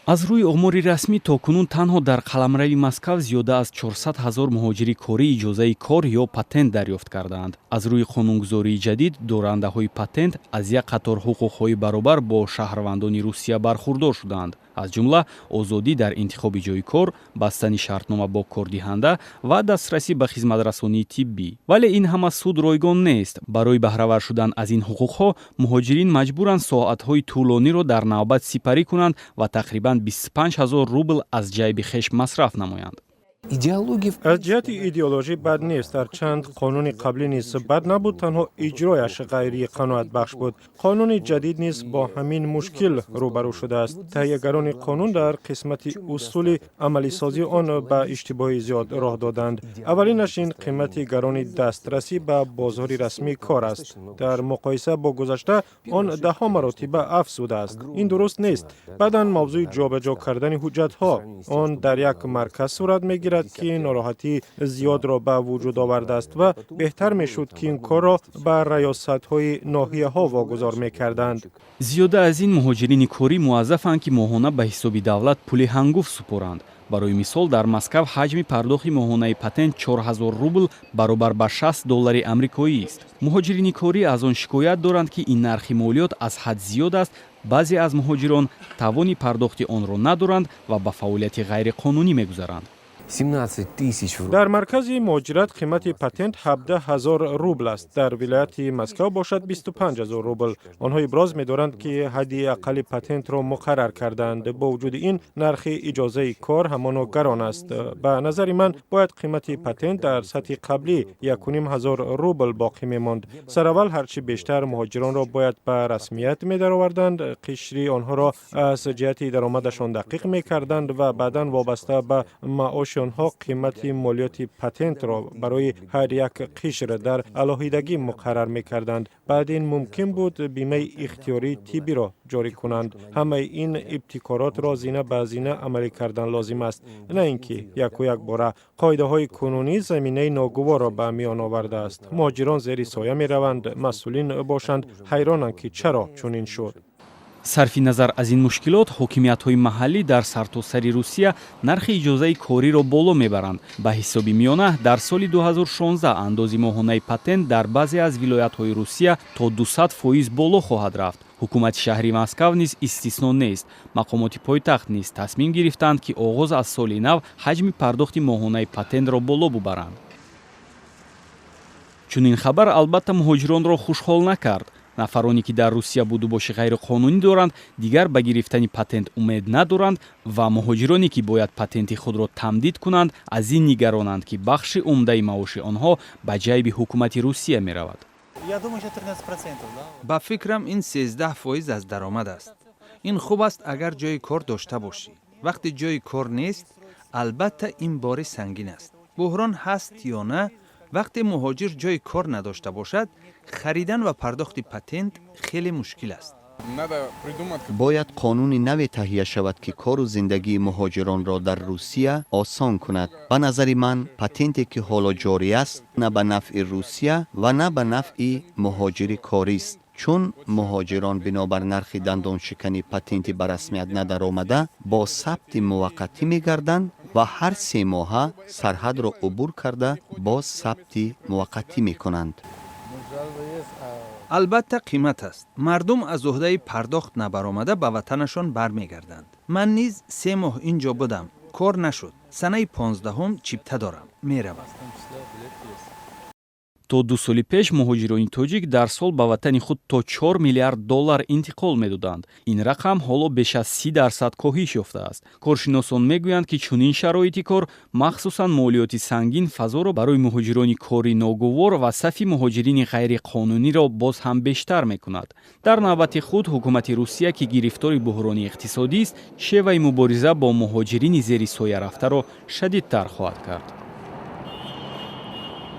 аз рӯи омори расмӣ токунун танҳо дар қаламрави Москав зиёда аз 400 000 муҳоҷири корӣ иҷозаи кор ё патент дарёфт кардаанд. Аз рӯи қонунгузории ҷадид дорандаҳои патент аз як қатор ҳуқуқҳои баробар бо шаҳрвандони Русия бархурдор шудаанд, аз ҷумла озодӣ дар интихоби ҷойи кор, бастани шартнома бо кордиҳанда ва дастрасӣ ба хизматрасонии тиббӣ. Вале ин ҳама суд ройгон нест. Барои баҳравар шудан аз ин ҳуқуқҳо муҳоҷирин маҷбуранд соатҳои тӯлониро дар навбат сипарӣ кунанд ва тақрибан 25 000 рубл аз ҷайби хеш масраф намоянд. аз ҷиҳати идеологӣ бад нест, ҳарчанд қонуни қаблӣ низ бад набуд, танҳо иҷрояш ғайриқаноатбахш буд. Қонуни ҷадид низ бо ҳамин мушкил рӯбарӯ шудааст. таҳиягарони қонун дар қисмати усули амалисозии он ба иштибоҳи зиёд роҳ доданд. аввалинаш ин қимати гарони дастрасӣ ба бозори расмии кор аст. дар муқоиса бо гузашта он даҳҳо маротиба афзудааст. ин дуруст нест. баъдан мавзӯи ҷобаҷо кардани ҳуҷҷатҳо, он дар як марказ сурат мегирад ки нороҳатӣ зиёдро ба вуҷуд овардааст ва беҳтар мешуд ки ин корро ба раёсатҳои ноҳияҳо вогузор мекарданд. зиёда аз ин муҳоҷирини корӣ муаззафанд ки моҳона ба ҳисоби давлат пули ҳангуф супоранд. барои мисол дар Москав ҳаҷми пардохти моҳонаи патент 4000 рубл баробар ба $60 амрикоист. муҳоҷирини корӣ аз он шикоят доранд ки ин нархи молиёт аз ҳад зиёд аст. баъзе аз муҳоҷирон тавони пардохти онро надоранд ва ба фаъолияти ғайриқонунӣ мегузаранд. дар маркази муҳоҷират қимати патент 17 000 рубл аст. дар вилояти Москав бошад 25 000 рубл. онҳо иброз медоранд ки ҳадди аққали патентро муқаррар карданд. бо вуҷуди ин нархи иҷозаи кор ҳамоно гарон аст. ба назари ман бояд қимати патент дар сатҳи қаблӣ 1500 рубл боқӣ мемонд. сараввал ҳарчи бештар муҳоҷиронро бояд ба расмият медароварданд, қишри онҳоро аз ҷиҳати даромадашон дақиқ мекарданд ва баъдан вобаста ба маоши онҳо қимати молиёти патентро барои ҳар як қишр дар алоҳидагӣ муқаррар мекарданд. баъд ин мумкин буд бимаи ихтиёрии тиббиро ҷорӣ кунанд. ҳамаи ин ибтикоротро зина ба зина амалӣ кардан лозим аст, на ин ки яку як бора. қоидаҳои кунунӣ заминаи ногуворро ба миён овардааст. муҳоҷирон зери соя мераванд, масъулин бошанд, ҳайронанд ки чаро чунин шуд. сарфи назар аз ин мушкилот, ҳокимиятҳои маҳаллӣ дар сартосари Русия нархи иҷозаи кориро боло мебаранд. ба ҳисоби миёна дар соли 2016 андози моҳонаи патент дар баъзе аз вилоятҳои Русия то 200% боло хоҳад рафт. ҳукумати шаҳри Москав низ истисно нест. мақомоти пойтахт низ тасмим гирифтанд ки оғоз аз соли нав ҳаҷми пардохти моҳонаи патентро боло бубаранд. чунин хабар албатта муҳоҷиронро хушҳол накард. нафароне ки дар Русия будубоши ғайриқонунӣ доранд, дигар ба гирифтани патент умед надоранд ва муҳоҷироне ки бояд патенти худро тамдид кунанд, аз ин нигаронанд ки бахши умдаи маоши онҳо ба ҷайби ҳукумати Русия меравад. ба фикрам ин 13% аз даромад аст. ин хуб аст агар ҷои кор дошта бошӣ. вақте ҷои кор нест, албатта ин бори сангин аст. буҳрон ҳаст ё на, вақте муҳоҷир ҷои кор надошта бошад, харидан ва пардохти патент хеле мушкил аст. бояд қонуни наве таҳия шавад ки кору зиндагии муҳоҷиронро дар Русия осон кунад. ба назари ман патенте ки ҳоло ҷорӣ аст, на ба нафъи Русия ва на ба нафъи муҳоҷири корист. чун муҳоҷирон бинобар нархи дандоншикани патенти ба расмият надаромада бо сабти муваққатӣ мегарданд ва ҳар 3 моҳа сарҳадро убур карда боз сабти муваққатӣ мекунанд. албатта қимат аст. мардум аз уҳдаи пардохт набаромада ба ватанашон бармегарданд. ман низ 3 моҳ ин ҷо будам, кор нашуд. санаи 15 чипта дорам, меравам. то 2 соли пеш муҳоҷирони тоҷик дар сол ба ватани худ то $4 миллиард интиқол медоданд. ин рақам ҳоло беш аз 30% коҳиш ёфтааст. коршиносон мегӯянд ки чунин шароити кор, махсусан молиёти сангин, фазоро барои муҳоҷирони кори ногувор ва сафи муҳоҷирини ғайриқонуниро боз ҳам бештар мекунад. дар навбати худ ҳукумати Русия ки гирифтори буҳрони иқтисодист, шеваи мубориза бо муҳоҷирини зери соя рафтаро шадидтар хоҳад кард.